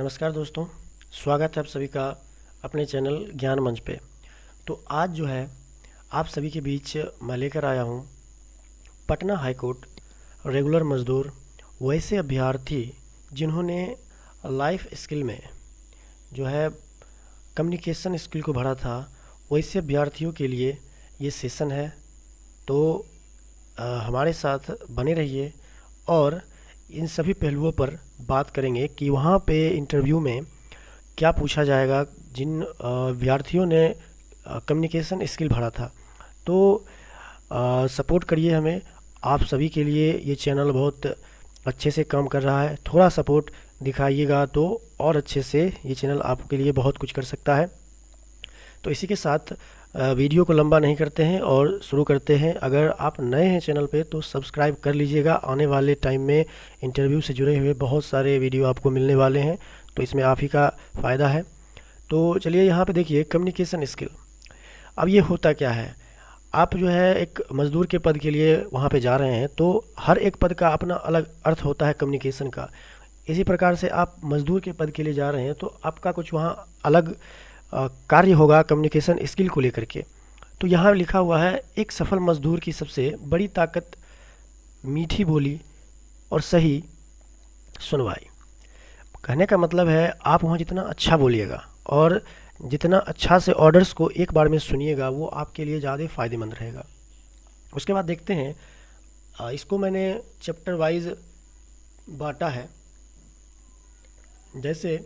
नमस्कार दोस्तों, स्वागत है आप सभी का अपने चैनल ज्ञान मंच पे। तो आज जो है आप सभी के बीच मैं लेकर आया हूँ पटना हाई कोर्ट रेगुलर मज़दूर वैसे अभ्यर्थी जिन्होंने लाइफ स्किल में जो है कम्युनिकेशन स्किल को भरा था, वैसे अभ्यर्थियों के लिए ये सेशन है। तो हमारे साथ बने रहिए और इन सभी पहलुओं पर बात करेंगे कि वहाँ पे इंटरव्यू में क्या पूछा जाएगा जिन विद्यार्थियों ने कम्युनिकेशन स्किल भरा था। तो सपोर्ट करिए हमें, आप सभी के लिए ये चैनल बहुत अच्छे से काम कर रहा है। थोड़ा सपोर्ट दिखाइएगा तो और अच्छे से ये चैनल आपके लिए बहुत कुछ कर सकता है। तो इसी के साथ वीडियो को लंबा नहीं करते हैं और शुरू करते हैं। अगर आप नए हैं चैनल पे तो सब्सक्राइब कर लीजिएगा। आने वाले टाइम में इंटरव्यू से जुड़े हुए बहुत सारे वीडियो आपको मिलने वाले हैं, तो इसमें आप ही का फ़ायदा है। तो चलिए यहाँ पे देखिए कम्युनिकेशन स्किल। अब ये होता क्या है, आप जो है एक मज़दूर के पद के लिए वहाँ पे जा रहे हैं, तो हर एक पद का अपना अलग अर्थ होता है कम्युनिकेशन का। इसी प्रकार से आप मज़दूर के पद के लिए जा रहे हैं तो आपका कुछ वहाँ अलग कार्य होगा कम्युनिकेशन स्किल को लेकर के। तो यहाँ लिखा हुआ है, एक सफल मजदूर की सबसे बड़ी ताकत मीठी बोली और सही सुनवाई। कहने का मतलब है आप वहाँ जितना अच्छा बोलिएगा और जितना अच्छा से ऑर्डर्स को एक बार में सुनिएगा वो आपके लिए ज़्यादा फ़ायदेमंद रहेगा। उसके बाद देखते हैं, इसको मैंने चैप्टर वाइज बांटा है। जैसे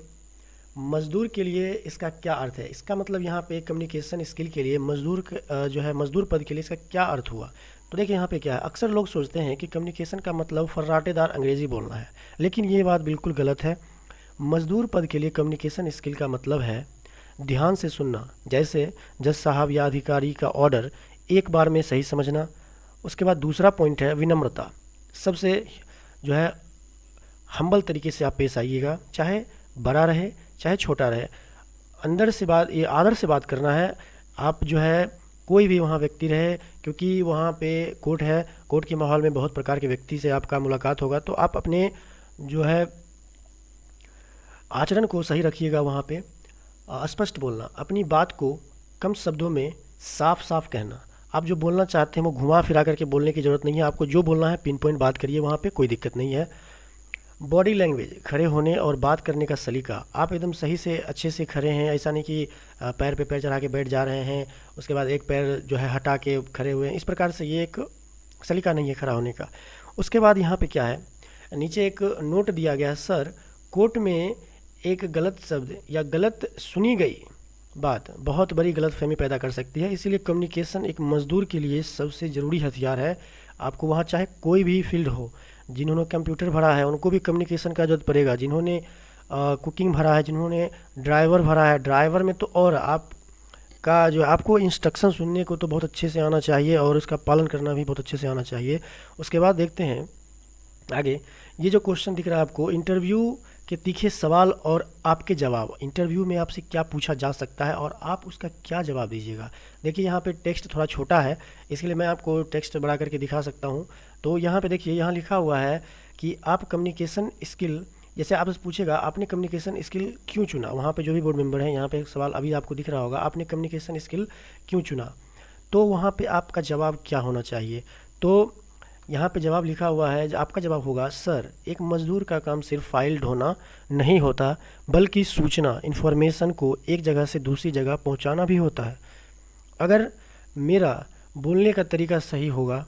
मज़दूर के लिए इसका क्या अर्थ है, इसका मतलब यहाँ पे कम्युनिकेशन स्किल के लिए मज़दूर जो है मज़दूर पद के लिए इसका क्या अर्थ हुआ। तो देखिए यहाँ पे क्या है, अक्सर लोग सोचते हैं कि कम्युनिकेशन का मतलब फर्राटेदार अंग्रेज़ी बोलना है, लेकिन ये बात बिल्कुल गलत है। मज़दूर पद के लिए कम्युनिकेशन स्किल का मतलब है ध्यान से सुनना, जैसे जज साहब या अधिकारी का ऑर्डर एक बार में सही समझना। उसके बाद दूसरा पॉइंट है विनम्रता। सबसे जो है हम्बल तरीके से आप पेश आइएगा, चाहे बड़ा रहे चाहे छोटा रहे। अंदर से बात, ये आदर से बात करना है। आप जो है कोई भी वहाँ व्यक्ति रहे, क्योंकि वहाँ पे कोर्ट है, कोर्ट के माहौल में बहुत प्रकार के व्यक्ति से आपका मुलाकात होगा, तो आप अपने जो है आचरण को सही रखिएगा। वहाँ पे स्पष्ट बोलना, अपनी बात को कम शब्दों में साफ साफ कहना। आप जो बोलना चाहते हैं वो घुमा फिरा करके बोलने की ज़रूरत नहीं है, आपको जो बोलना है पिन पॉइंट बात करिए, वहाँ पे कोई दिक्कत नहीं है। बॉडी लैंग्वेज, खड़े होने और बात करने का सलीका, आप एकदम सही से अच्छे से खड़े हैं, ऐसा नहीं कि पैर पे पैर चढ़ा के बैठ जा रहे हैं, उसके बाद एक पैर जो है हटा के खड़े हुए हैं। इस प्रकार से ये एक सलीका नहीं है खड़ा होने का। उसके बाद यहाँ पे क्या है, नीचे एक नोट दिया गया है, सर कोर्ट में एक गलत शब्द या गलत सुनी गई बात बहुत बड़ी गलतफहमी पैदा कर सकती है, इसीलिए कम्युनिकेशन एक मज़दूर के लिए सबसे ज़रूरी हथियार है। आपको वहाँ चाहे कोई भी फील्ड हो, जिन्होंने कंप्यूटर भरा है उनको भी कम्युनिकेशन का जरूरत पड़ेगा, जिन्होंने कुकिंग भरा है, जिन्होंने ड्राइवर भरा है, ड्राइवर में तो और आप का जो आपको इंस्ट्रक्शन सुनने को तो बहुत अच्छे से आना चाहिए और उसका पालन करना भी बहुत अच्छे से आना चाहिए। उसके बाद देखते हैं आगे, ये जो क्वेश्चन दिख रहा है आपको, इंटरव्यू के तीखे सवाल और आपके जवाब। इंटरव्यू में आपसे क्या पूछा जा सकता है और आप उसका क्या जवाब दीजिएगा। देखिए यहाँ पे टेक्स्ट थोड़ा छोटा है, इसके लिए मैं आपको टेक्स्ट बढ़ा करके दिखा सकता हूँ। तो यहाँ पे देखिए, यहाँ लिखा हुआ है कि आप कम्युनिकेशन स्किल, जैसे आपसे पूछेगा आपने कम्युनिकेशन स्किल क्यों चुना। वहाँ पे जो भी बोर्ड मेंबर हैं, यहाँ पे एक सवाल अभी आपको दिख रहा होगा, आपने कम्युनिकेशन स्किल क्यों चुना, तो वहाँ पे आपका जवाब क्या होना चाहिए। तो यहाँ पे जवाब लिखा हुआ है, आपका जवाब होगा, सर एक मज़दूर का काम सिर्फ फाइल ढोना नहीं होता, बल्कि सूचना इन्फॉर्मेशन को एक जगह से दूसरी जगह पहुँचाना भी होता है। अगर मेरा बोलने का तरीका सही होगा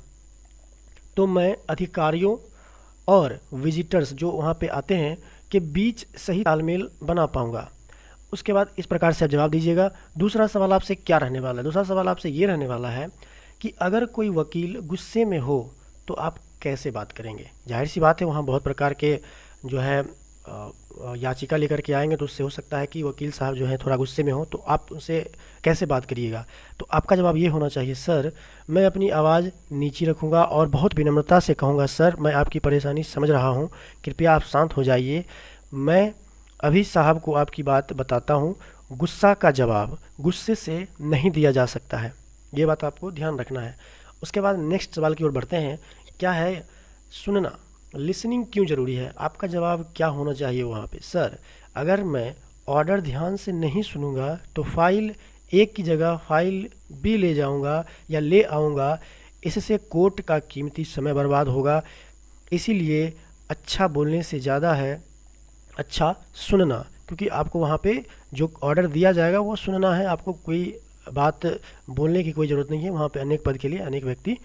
तो मैं अधिकारियों और विजिटर्स जो वहाँ पे आते हैं के बीच सही तालमेल बना पाऊँगा। उसके बाद इस प्रकार से आप जवाब दीजिएगा। दूसरा सवाल आपसे क्या रहने वाला है, दूसरा सवाल आपसे ये रहने वाला है कि अगर कोई वकील गुस्से में हो तो आप कैसे बात करेंगे। जाहिर सी बात है, वहाँ बहुत प्रकार के जो है याचिका लेकर के आएंगे, तो उससे हो सकता है कि वकील साहब जो है थोड़ा गुस्से में हो, तो आप उनसे कैसे बात करिएगा। तो आपका जवाब ये होना चाहिए, सर मैं अपनी आवाज़ नीची रखूँगा और बहुत विनम्रता से कहूँगा, सर मैं आपकी परेशानी समझ रहा हूँ, कृपया आप शांत हो जाइए, मैं अभी साहब को आपकी बात बताता हूँ। गुस्सा का जवाब गुस्से से नहीं दिया जा सकता है, ये बात आपको ध्यान रखना है। उसके बाद नेक्स्ट सवाल की ओर बढ़ते हैं, क्या है सुनना, लिसनिंग क्यों ज़रूरी है। आपका जवाब क्या होना चाहिए वहाँ पे, सर अगर मैं ऑर्डर ध्यान से नहीं सुनूंगा तो फाइल ए की जगह फाइल बी ले जाऊंगा या ले आऊंगा, इससे कोर्ट का कीमती समय बर्बाद होगा। इसीलिए अच्छा बोलने से ज़्यादा है अच्छा सुनना, क्योंकि आपको वहाँ पे जो ऑर्डर दिया जाएगा वो सुनना है, आपको कोई बात बोलने की कोई ज़रूरत नहीं है। वहाँ पे अनेक पद के लिए अनेक व्यक्ति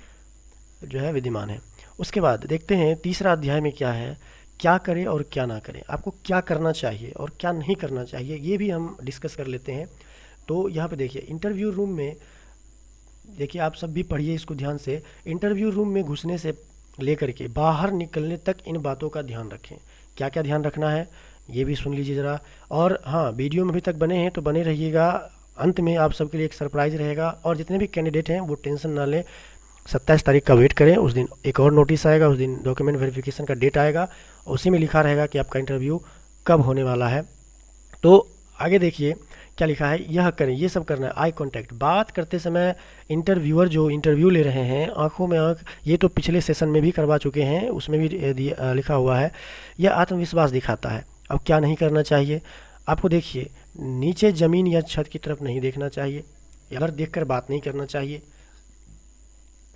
जो है विद्यमान है। उसके बाद देखते हैं तीसरा अध्याय में क्या है, क्या करें और क्या ना करें, आपको क्या करना चाहिए और क्या नहीं करना चाहिए, ये भी हम डिस्कस कर लेते हैं। तो यहाँ पे देखिए इंटरव्यू रूम में, देखिए आप सब भी पढ़िए इसको ध्यान से। इंटरव्यू रूम में घुसने से लेकर के बाहर निकलने तक इन बातों का ध्यान रखें। क्या क्या ध्यान रखना है ये भी सुन लीजिए ज़रा। और हाँ, वीडियो में अभी तक बने हैं तो बने रहिएगा, अंत में आप सबके लिए एक सरप्राइज़ रहेगा। और जितने भी कैंडिडेट हैं वो टेंशन ना लें, 27 तारीख का वेट करें, उस दिन एक और नोटिस आएगा, उस दिन डॉक्यूमेंट वेरिफिकेशन का डेट आएगा, उसी में लिखा रहेगा कि आपका इंटरव्यू कब होने वाला है। तो आगे देखिए क्या लिखा है, यह करें, ये सब करना है। आई कांटेक्ट, बात करते समय इंटरव्यूअर जो इंटरव्यू ले रहे हैं आंखों में आंख, ये तो पिछले सेशन में भी करवा चुके हैं, उसमें भी लिखा हुआ है। यह आत्मविश्वास दिखाता है। अब क्या नहीं करना चाहिए आपको, देखिए नीचे ज़मीन या छत की तरफ नहीं देखना चाहिए, अगर देखकर बात नहीं करना चाहिए।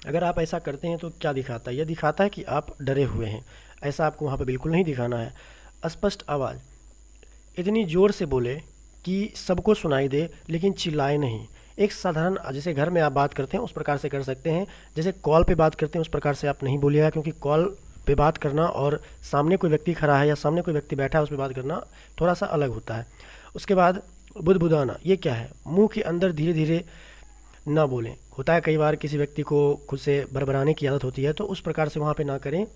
अगर आप ऐसा करते हैं तो क्या दिखाता है, यह दिखाता है कि आप डरे हुए हैं, ऐसा आपको वहाँ पर बिल्कुल नहीं दिखाना है। स्पष्ट आवाज़, इतनी ज़ोर से बोले कि सबको सुनाई दे लेकिन चिल्लाए नहीं। एक साधारण, जैसे घर में आप बात करते हैं उस प्रकार से कर सकते हैं, जैसे कॉल पे बात करते हैं उस प्रकार से आप नहीं बोलिएगा, क्योंकि कॉल पे बात करना और सामने कोई व्यक्ति खड़ा है या सामने कोई व्यक्ति बैठा है उस पर बात करना थोड़ा सा अलग होता है। उसके बाद बुदबुदाना, ये क्या है, मुंह के अंदर धीरे धीरे ना बोलें। होता है कई बार किसी व्यक्ति को खुद से बड़बड़ाने की आदत होती है, तो उस प्रकार से वहाँ पे ना करें।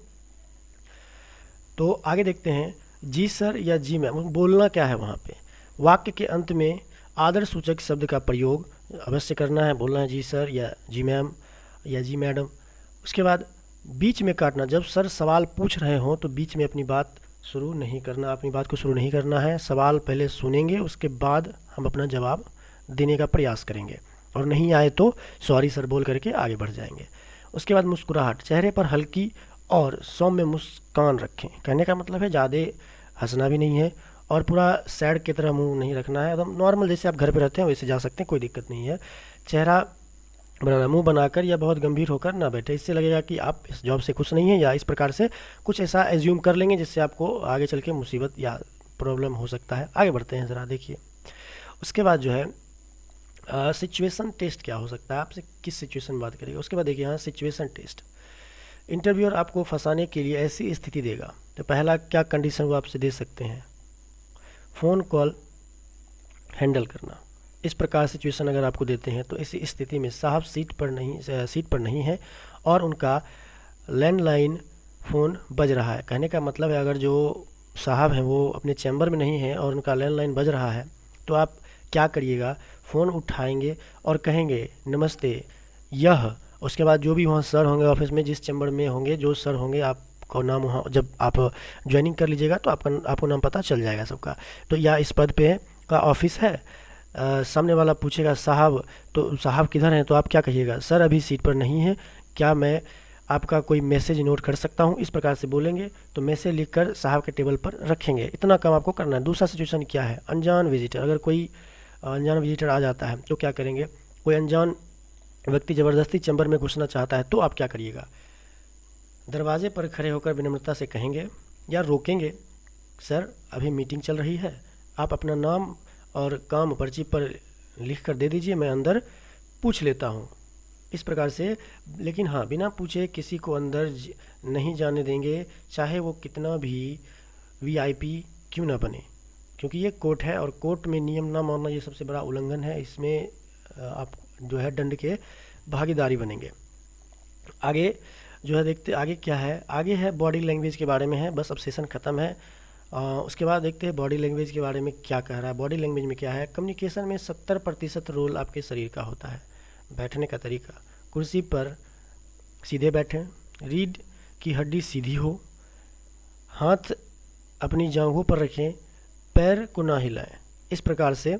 तो आगे देखते हैं, जी सर या जी मैम, बोलना क्या है वहाँ पे। वाक्य के अंत में आदर सूचक शब्द का प्रयोग अवश्य करना है, बोलना है जी सर या जी मैम या जी मैडम। उसके बाद बीच में काटना, जब सर सवाल पूछ रहे हों तो बीच में अपनी बात शुरू नहीं करना, अपनी बात को शुरू नहीं करना है। सवाल पहले सुनेंगे, उसके बाद हम अपना जवाब देने का प्रयास करेंगे, और नहीं आए तो सॉरी सर बोल करके आगे बढ़ जाएंगे। उसके बाद मुस्कुराहट, चेहरे पर हल्की और सौम्य मुस्कान रखें। कहने का मतलब है ज़्यादा हंसना भी नहीं है और पूरा सैड की तरह मुंह नहीं रखना है, एकदम नॉर्मल जैसे आप घर पे रहते हैं वैसे जा सकते हैं, कोई दिक्कत नहीं है। चेहरा बनाना, मुंह बनाकर या बहुत गंभीर होकर ना बैठे, इससे लगेगा कि आप इस जॉब से खुश नहीं हैं, या इस प्रकार से कुछ ऐसा एज्यूम कर लेंगे जिससे आपको आगे चल के मुसीबत या प्रॉब्लम हो सकता है। आगे बढ़ते हैं ज़रा, देखिए उसके बाद जो है सिचुएशन टेस्ट क्या हो सकता है, आपसे किस सिचुएशन में बात करेगा। उसके बाद देखिए यहाँ सिचुएशन टेस्ट, इंटरव्यूअर आपको फंसाने के लिए ऐसी स्थिति देगा। तो पहला क्या कंडीशन वो आपसे दे सकते हैं, फ़ोन कॉल हैंडल करना। इस प्रकार सिचुएशन अगर आपको देते हैं तो इस स्थिति में साहब सीट पर नहीं है और उनका लैंडलाइन फ़ोन बज रहा है। कहने का मतलब है अगर जो साहब हैं वो अपने चैम्बर में नहीं हैं और उनका लैंडलाइन बज रहा है तो आप क्या करिएगा, फ़ोन उठाएंगे और कहेंगे नमस्ते यह। उसके बाद जो भी वहाँ सर होंगे ऑफिस में, जिस चैम्बर में होंगे जो सर होंगे, आपका नाम वहाँ जब आप ज्वाइनिंग कर लीजिएगा तो आपको नाम पता चल जाएगा सबका। तो या इस पद पे का ऑफिस है, सामने वाला पूछेगा साहब, तो साहब किधर हैं, तो आप क्या कहिएगा, सर अभी सीट पर नहीं है, क्या मैं आपका कोई मैसेज नोट कर सकता हूँ। इस प्रकार से बोलेंगे तो मैसेज लिखकर साहब के टेबल पर रखेंगे। इतना काम आपको करना है। दूसरा सिचुएशन क्या है, अनजान विजिटर, अगर कोई अनजान विजिटर आ जाता है तो क्या करेंगे, कोई अनजान व्यक्ति ज़बरदस्ती चैम्बर में घुसना चाहता है तो आप क्या करिएगा, दरवाजे पर खड़े होकर विनम्रता से कहेंगे या रोकेंगे, सर अभी मीटिंग चल रही है, आप अपना नाम और काम पर्ची पर लिख कर दे दीजिए, मैं अंदर पूछ लेता हूँ। इस प्रकार से, लेकिन हाँ बिना पूछे किसी को अंदर नहीं जाने देंगे, चाहे वो कितना भी वीआईपी क्यों ना बने, क्योंकि ये कोर्ट है और कोर्ट में नियम ना मानना ये सबसे बड़ा उल्लंघन है। इसमें आप जो है दंड के भागीदारी बनेंगे। आगे जो है देखते आगे क्या है, आगे है बॉडी लैंग्वेज के बारे में है, बस अब सेशन ख़त्म है। उसके बाद देखते हैं बॉडी लैंग्वेज के बारे में क्या कह रहा है। बॉडी लैंग्वेज में क्या है, कम्युनिकेशन में 70% रोल आपके शरीर का होता है। बैठने का तरीका, कुर्सी पर सीधे बैठें, रीढ़ की हड्डी सीधी हो, हाथ अपनी जांघों पर रखें, पैर को ना हिलाएं। इस प्रकार से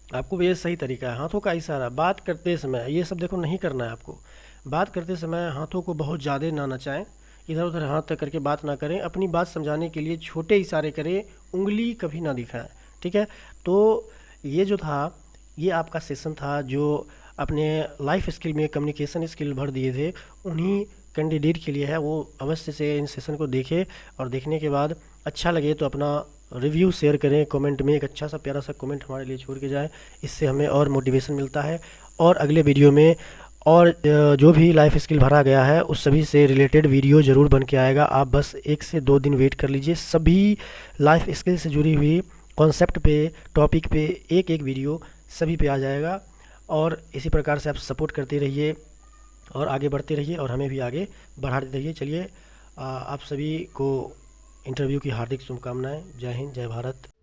आपको ये सही तरीका है। हाथों का इशारा, बात करते समय ये सब देखो नहीं करना है आपको। बात करते समय हाथों को बहुत ज़्यादा ना नचाएं, इधर उधर हाथ तक करके बात ना करें। अपनी बात समझाने के लिए छोटे इशारे करें, उंगली कभी ना दिखाएं। ठीक है, तो ये जो था, ये आपका सेशन था जो अपने लाइफ स्किल में कम्युनिकेशन स्किल भर दिए थे, उन्हीं कैंडिडेट के लिए है। वो अवश्य से इन सेशन को देखें और देखने के बाद अच्छा लगे तो अपना रिव्यू शेयर करें, कमेंट में एक अच्छा सा प्यारा सा कमेंट हमारे लिए छोड़ के जाएं। इससे हमें और मोटिवेशन मिलता है और अगले वीडियो में और जो भी लाइफ स्किल भरा गया है उस सभी से रिलेटेड वीडियो ज़रूर बन के आएगा। आप बस 1 से 2 दिन वेट कर लीजिए, सभी लाइफ स्किल से जुड़ी हुई कॉन्सेप्ट पे, टॉपिक पे एक एक वीडियो सभी पे आ जाएगा। और इसी प्रकार से आप सपोर्ट करते रहिए और आगे बढ़ते रहिए और हमें भी आगे बढ़ाते रहिए। चलिए, आप सभी को इंटरव्यू की हार्दिक शुभकामनाएं। जय हिंद, जय भारत।